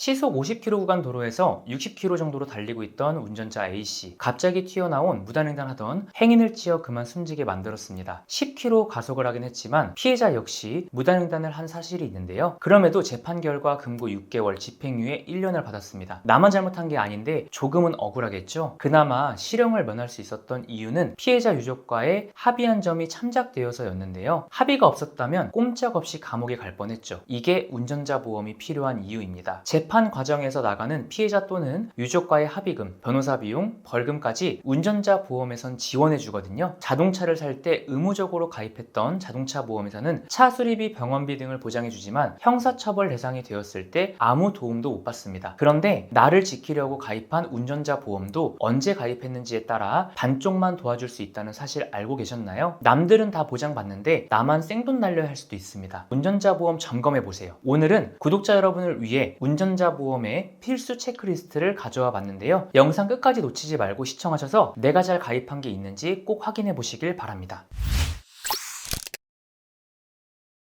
시속 50km 구간 도로에서 60km 정도로 달리고 있던 운전자 A씨. 갑자기 튀어나온 무단횡단하던 행인을 치어 그만 숨지게 만들었습니다. 10km 가속을 하긴 했지만 피해자 역시 무단횡단을 한 사실이 있는데요. 그럼에도 재판 결과 금고 6개월, 집행유예 1년을 받았습니다. 나만 잘못한 게 아닌데 조금은 억울하겠죠? 그나마 실형을 면할 수 있었던 이유는 피해자 유족과의 합의한 점이 참작되어서였는데요. 합의가 없었다면 꼼짝없이 감옥에 갈 뻔했죠. 이게 운전자 보험이 필요한 이유입니다. 재판 과정에서 나가는 피해자 또는 유족과의 합의금, 변호사 비용, 벌금까지 운전자 보험에선 지원해 주거든요. 자동차를 살 때 의무적으로 가입했던 자동차 보험에서는 차 수리비, 병원비 등을 보장해 주지만 형사처벌 대상이 되었을 때 아무 도움도 못 받습니다. 그런데 나를 지키려고 가입한 운전자 보험도 언제 가입했는지에 따라 반쪽만 도와줄 수 있다는 사실 알고 계셨나요? 남들은 다 보장받는데 나만 생돈 날려야 할 수도 있습니다. 운전자 보험 점검해 보세요. 오늘은 구독자 여러분을 위해 운전자 보험의 필수 체크리스트를 가져와 봤는데요. 영상 끝까지 놓치지 말고 시청하셔서 내가 잘 가입한 게 있는지 꼭 확인해 보시길 바랍니다.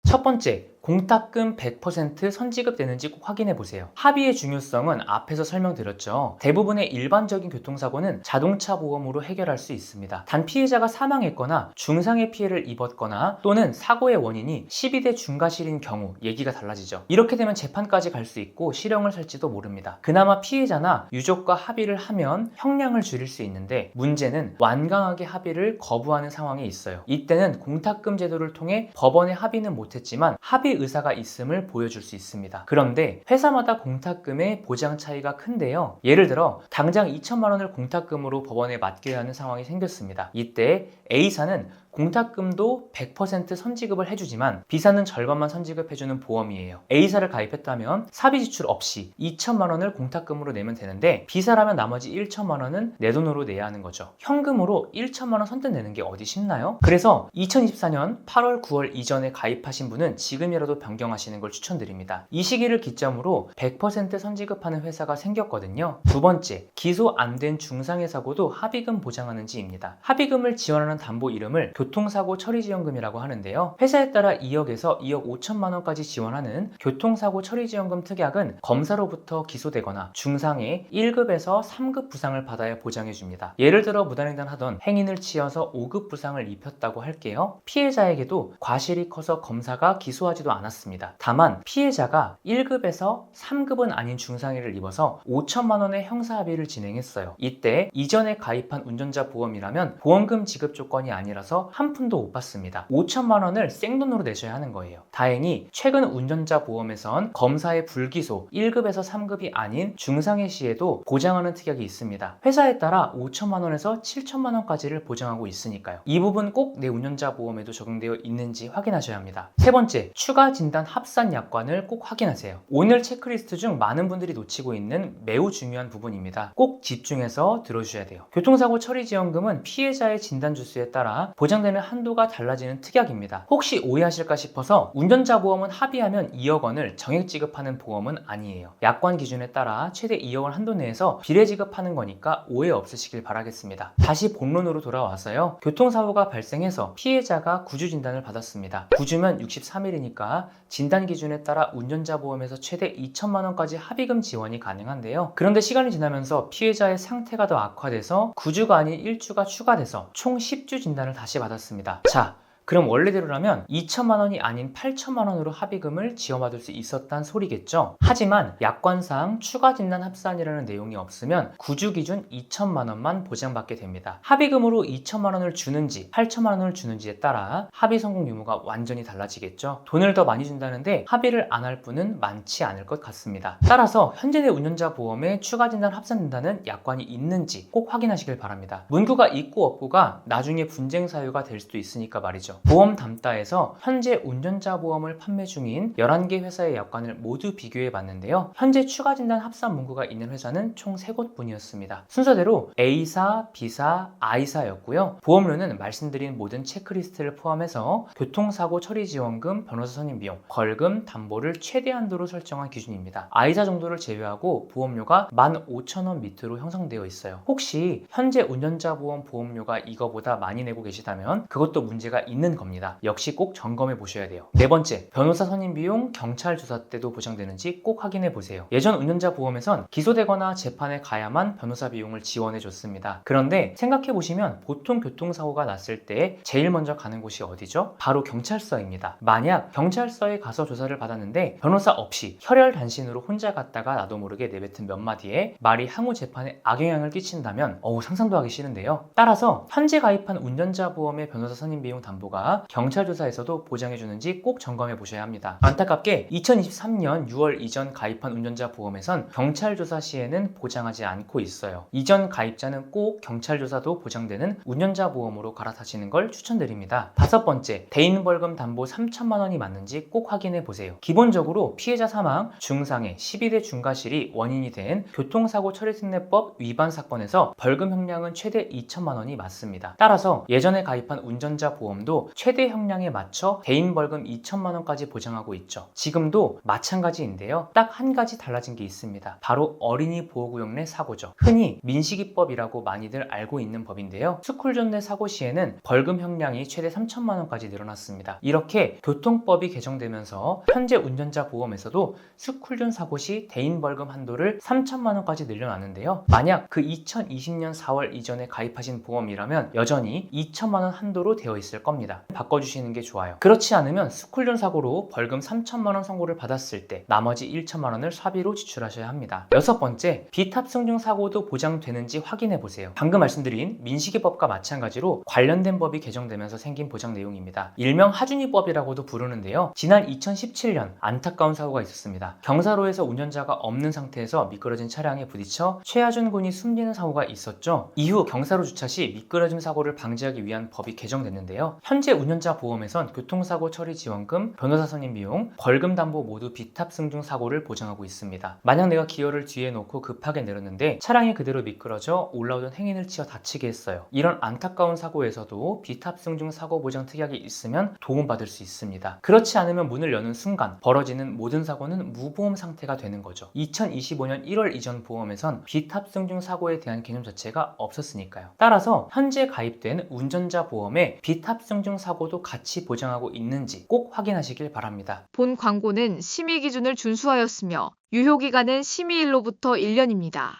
첫 번째, 공탁금 100% 선지급되는지 꼭 확인해 보세요. 합의의 중요성은 앞에서 설명드렸죠. 대부분의 일반적인 교통사고는 자동차 보험으로 해결할 수 있습니다. 단 피해자가 사망했거나 중상의 피해를 입었거나 또는 사고의 원인이 12대 중과실인 경우 얘기가 달라지죠. 이렇게 되면 재판까지 갈 수 있고 실형을 살지도 모릅니다. 그나마 피해자나 유족과 합의를 하면 형량을 줄일 수 있는데 문제는 완강하게 합의를 거부하는 상황이 있어요. 이때는 공탁금 제도를 통해 법원에 합의는 못했지만 합의 의사가 있음을 보여줄 수 있습니다. 그런데 회사마다 공탁금의 보장 차이가 큰데요. 예를 들어 당장 2천만 원을 공탁금으로 법원에 맡겨야 하는 상황이 생겼습니다. 이때 A사는 공탁금도 100% 선지급을 해주지만 B사는 절반만 선지급해주는 보험이에요. A사를 가입했다면 사비 지출 없이 2천만 원을 공탁금으로 내면 되는데 B사라면 나머지 1천만 원은 내 돈으로 내야 하는 거죠. 현금으로 1천만 원 선뜻 내는 게 어디 쉽나요? 그래서 2024년 8월, 9월 이전에 가입하신 분은 지금이라도 변경하시는 걸 추천드립니다. 이 시기를 기점으로 100% 선지급하는 회사가 생겼거든요. 두 번째, 기소 안 된 중상해 사고도 합의금 보장하는지입니다. 합의금을 지원하는 담보 이름을 교통사고 처리지원금이라고 하는데요. 회사에 따라 2억에서 2억 5천만 원까지 지원하는 교통사고 처리지원금 특약은 검사로부터 기소되거나 중상해 1급에서 3급 부상을 받아야 보장해줍니다. 예를 들어 무단횡단 하던 행인을 치여서 5급 부상을 입혔다고 할게요. 피해자에게도 과실이 커서 검사가 기소하지도 않았습니다. 다만 피해자가 1급에서 3급은 아닌 중상해를 입어서 5천만 원의 형사합의를 진행했어요. 이때 이전에 가입한 운전자 보험이라면 보험금 지급 조건이 아니라서 한 푼도 못 받습니다. 5천만 원을 생돈으로 내셔야 하는 거예요. 다행히 최근 운전자 보험에선 검사의 불기소 1급에서 3급이 아닌 중상해 시에도 보장하는 특약이 있습니다. 회사에 따라 5천만 원에서 7천만 원까지를 보장하고 있으니까요. 이 부분 꼭 내 운전자 보험에도 적용되어 있는지 확인하셔야 합니다. 세 번째, 추가 진단 합산 약관을 꼭 확인하세요. 오늘 체크리스트 중 많은 분들이 놓치고 있는 매우 중요한 부분입니다. 꼭 집중해서 들어주셔야 돼요. 교통사고 처리지원금은 피해자의 진단 주수에 따라 보장되는 한도가 달라지는 특약입니다. 혹시 오해하실까 싶어서 운전자 보험은 합의하면 2억 원을 정액 지급하는 보험은 아니에요. 약관 기준에 따라 최대 2억 원 한도 내에서 비례 지급하는 거니까 오해 없으시길 바라겠습니다. 다시 본론으로 돌아와서요. 교통사고가 발생해서 피해자가 구주 진단을 받았습니다. 구주면 63일이니까 진단 기준에 따라 운전자 보험에서 최대 2천만 원까지 합의금 지원이 가능한데요. 그런데 시간이 지나면서 피해자의 상태가 더 악화돼서 9주가 아닌 1주가 추가돼서 총 10주 진단을 다시 받았습니다. 자, 그럼 원래대로라면 2천만 원이 아닌 8천만 원으로 합의금을 지원받을 수 있었단 소리겠죠. 하지만 약관상 추가 진단 합산이라는 내용이 없으면 9주 기준 2천만 원만 보장받게 됩니다. 합의금으로 2천만 원을 주는지 8천만 원을 주는지에 따라 합의 성공 유무가 완전히 달라지겠죠. 돈을 더 많이 준다는데 합의를 안 할 분은 많지 않을 것 같습니다. 따라서 현재 내 운전자 보험에 추가 진단 합산된다는 약관이 있는지 꼭 확인하시길 바랍니다. 문구가 있고 없고가 나중에 분쟁 사유가 될 수도 있으니까 말이죠. 보험 담다에서 현재 운전자 보험을 판매 중인 11개 회사의 약관을 모두 비교해 봤는데요. 현재 추가 진단 합산 문구가 있는 회사는 총 3곳 뿐이었습니다. 순서대로 A사, B사, I사였고요. 보험료는 말씀드린 모든 체크리스트를 포함해서 교통사고 처리지원금, 변호사 선임비용, 벌금, 담보를 최대한도로 설정한 기준입니다. I사 정도를 제외하고 보험료가 15,000원 밑으로 형성되어 있어요. 혹시 현재 운전자 보험 보험료가 이거보다 많이 내고 계시다면 그것도 문제가 있는 있는 겁니다. 역시 꼭 점검해 보셔야 돼요. 네 번째, 변호사 선임 비용, 경찰 조사 때도 보장되는지 꼭 확인해 보세요. 예전 운전자 보험에선 기소되거나 재판에 가야만 변호사 비용을 지원해 줬습니다. 그런데 생각해 보시면 보통 교통사고가 났을 때 제일 먼저 가는 곳이 어디죠? 바로 경찰서입니다. 만약 경찰서에 가서 조사를 받았는데 변호사 없이 혈혈단신으로 혼자 갔다가 나도 모르게 내뱉은 몇 마디에 말이 향후 재판에 악영향을 끼친다면 상상도 하기 싫은데요. 따라서 현재 가입한 운전자 보험의 변호사 선임 비용 담보가 경찰 조사에서도 보장해 주는지 꼭 점검해 보셔야 합니다. 안타깝게 2023년 6월 이전 가입한 운전자 보험에선 경찰 조사 시에는 보장하지 않고 있어요. 이전 가입자는 꼭 경찰 조사도 보장되는 운전자 보험으로 갈아타시는 걸 추천드립니다. 다섯 번째, 대인 벌금 담보 3천만 원이 맞는지 꼭 확인해 보세요. 기본적으로 피해자 사망, 중상해, 12대 중과실이 원인이 된 교통사고 처리특례법 위반 사건에서 벌금 형량은 최대 2천만 원이 맞습니다. 따라서 예전에 가입한 운전자 보험도 최대 형량에 맞춰 대인 벌금 2천만 원까지 보장하고 있죠. 지금도 마찬가지인데요. 딱 한 가지 달라진 게 있습니다. 바로 어린이 보호구역 내 사고죠. 흔히 민식이법이라고 많이들 알고 있는 법인데요. 스쿨존 내 사고 시에는 벌금 형량이 최대 3천만 원까지 늘어났습니다. 이렇게 교통법이 개정되면서 현재 운전자 보험에서도 스쿨존 사고 시 대인 벌금 한도를 3천만 원까지 늘려놨는데요. 만약 그 2020년 4월 이전에 가입하신 보험이라면 여전히 2천만 원 한도로 되어 있을 겁니다. 바꿔주시는 게 좋아요. 그렇지 않으면 스쿨존 사고로 벌금 3천만 원 선고를 받았을 때 나머지 1천만 원을 사비로 지출하셔야 합니다. 여섯 번째, 비탑승 중 사고도 보장되는지 확인해 보세요. 방금 말씀드린 민식이법과 마찬가지로 관련된 법이 개정되면서 생긴 보장 내용입니다. 일명 하준이법이라고도 부르는데요. 지난 2017년 안타까운 사고가 있었습니다. 경사로에서 운전자가 없는 상태에서 미끄러진 차량에 부딪혀 최하준 군이 숨지는 사고가 있었죠. 이후 경사로 주차 시 미끄러짐 사고를 방지하기 위한 법이 개정됐는데요. 현재 운전자 보험에선 교통사고 처리 지원금, 변호사 선임 비용, 벌금 담보 모두 비탑승 중 사고를 보장하고 있습니다. 만약 내가 기어를 뒤에 놓고 급하게 내렸는데 차량이 그대로 미끄러져 올라오던 행인을 치어 다치게 했어요. 이런 안타까운 사고에서도 비탑승 중 사고 보장 특약이 있으면 도움받을 수 있습니다. 그렇지 않으면 문을 여는 순간 벌어지는 모든 사고는 무보험 상태가 되는 거죠. 2025년 1월 이전 보험에선 비탑승 중 사고에 대한 개념 자체가 없었으니까요. 따라서 현재 가입된 운전자 보험에 비탑승 중 사고도 같이 보장하고 있는지 꼭 확인하시길 바랍니다. 본 광고는 심의 기준을 준수하였으며 유효기간은 심의일로부터 1년입니다.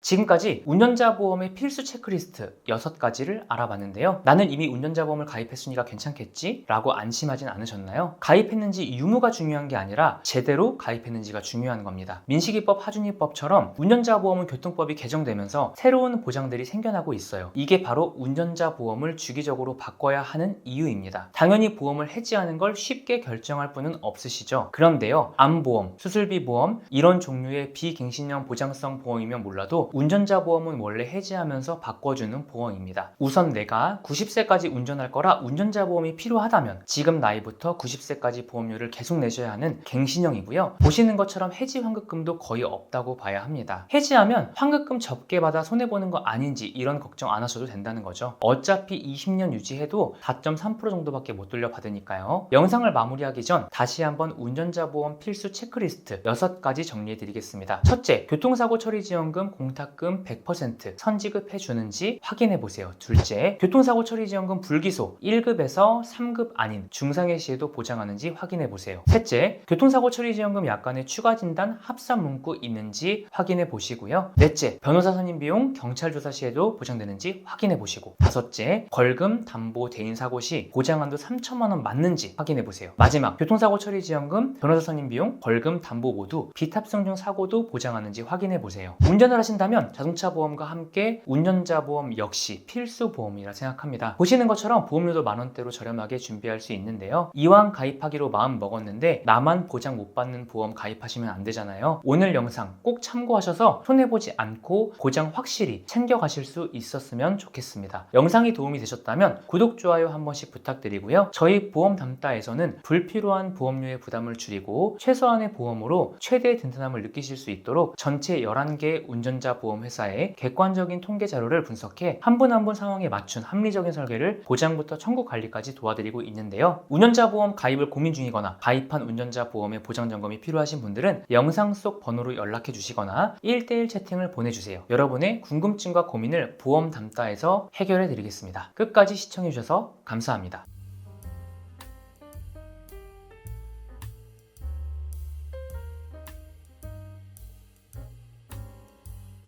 지금까지 운전자 보험의 필수 체크리스트 6가지를 알아봤는데요. 나는 이미 운전자 보험을 가입했으니까 괜찮겠지? 라고 안심하진 않으셨나요? 가입했는지 유무가 중요한 게 아니라 제대로 가입했는지가 중요한 겁니다. 민식이법, 하준이법처럼 운전자 보험은 교통법이 개정되면서 새로운 보장들이 생겨나고 있어요. 이게 바로 운전자 보험을 주기적으로 바꿔야 하는 이유입니다. 당연히 보험을 해지하는 걸 쉽게 결정할 분은 없으시죠. 그런데요, 암보험, 수술비 보험, 이런 종류의 비갱신형 보장성 보험이면 몰라도 운전자 보험은 원래 해지하면서 바꿔주는 보험입니다. 우선 내가 90세까지 운전할 거라 운전자 보험이 필요하다면 지금 나이부터 90세까지 보험료를 계속 내셔야 하는 갱신형이고요. 보시는 것처럼 해지 환급금도 거의 없다고 봐야 합니다. 해지하면 환급금 적게 받아 손해보는 거 아닌지 이런 걱정 안 하셔도 된다는 거죠. 어차피 20년 유지해도 4.3% 정도밖에 못 돌려받으니까요. 영상을 마무리하기 전 다시 한번 운전자 보험 필수 체크리스트 6가지 정리해드리겠습니다. 첫째, 교통사고 처리 지원금 공탁금 100% 선지급해 주는지 확인해 보세요. 둘째, 교통사고 처리 지원금 불기소 1급에서 3급 아닌 중상해 시에도 보장하는지 확인해 보세요. 셋째, 교통사고 처리 지원금 약관에 추가 진단 합산 문구 있는지 확인해 보시고요. 넷째, 변호사 선임 비용 경찰 조사 시에도 보장되는지 확인해 보시고, 다섯째, 벌금 담보 대인 사고 시 보장 한도 3천만 원 맞는지 확인해 보세요. 마지막, 교통사고 처리 지원금, 변호사 선임 비용, 벌금 담보 모두 비탑승 중 사고도 보장하는지 확인해 보세요. 운전을 하신다면 자동차 보험과 함께 운전자 보험 역시 필수 보험이라 생각합니다. 보시는 것처럼 보험료도 만원대로 저렴하게 준비할 수 있는데요. 이왕 가입하기로 마음 먹었는데 나만 보장 못 받는 보험 가입하시면 안 되잖아요. 오늘 영상 꼭 참고하셔서 손해보지 않고 보장 확실히 챙겨가실 수 있었으면 좋겠습니다. 영상이 도움이 되셨다면 구독, 좋아요 한 번씩 부탁드리고요. 저희 보험 담다에서는 불필요한 보험료의 부담을 줄이고 최소한의 보험으로 최대의 든든함을 느끼실 수 있도록 전체 11개 운전자 보험 회사의 객관적인 통계 자료를 분석해 한 분 한 분 상황에 맞춘 합리적인 설계를 보장부터 청구 관리까지 도와드리고 있는데요. 운전자 보험 가입을 고민 중이거나 가입한 운전자 보험의 보장 점검이 필요하신 분들은 영상 속 번호로 연락해 주시거나 1대1 채팅을 보내주세요. 여러분의 궁금증과 고민을 보험 담다에서 해결해 드리겠습니다. 끝까지 시청해 주셔서 감사합니다.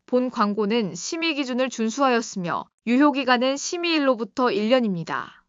본 광고는 심의 기준을 준수하였으며 유효기간은 심의일로부터 1년입니다.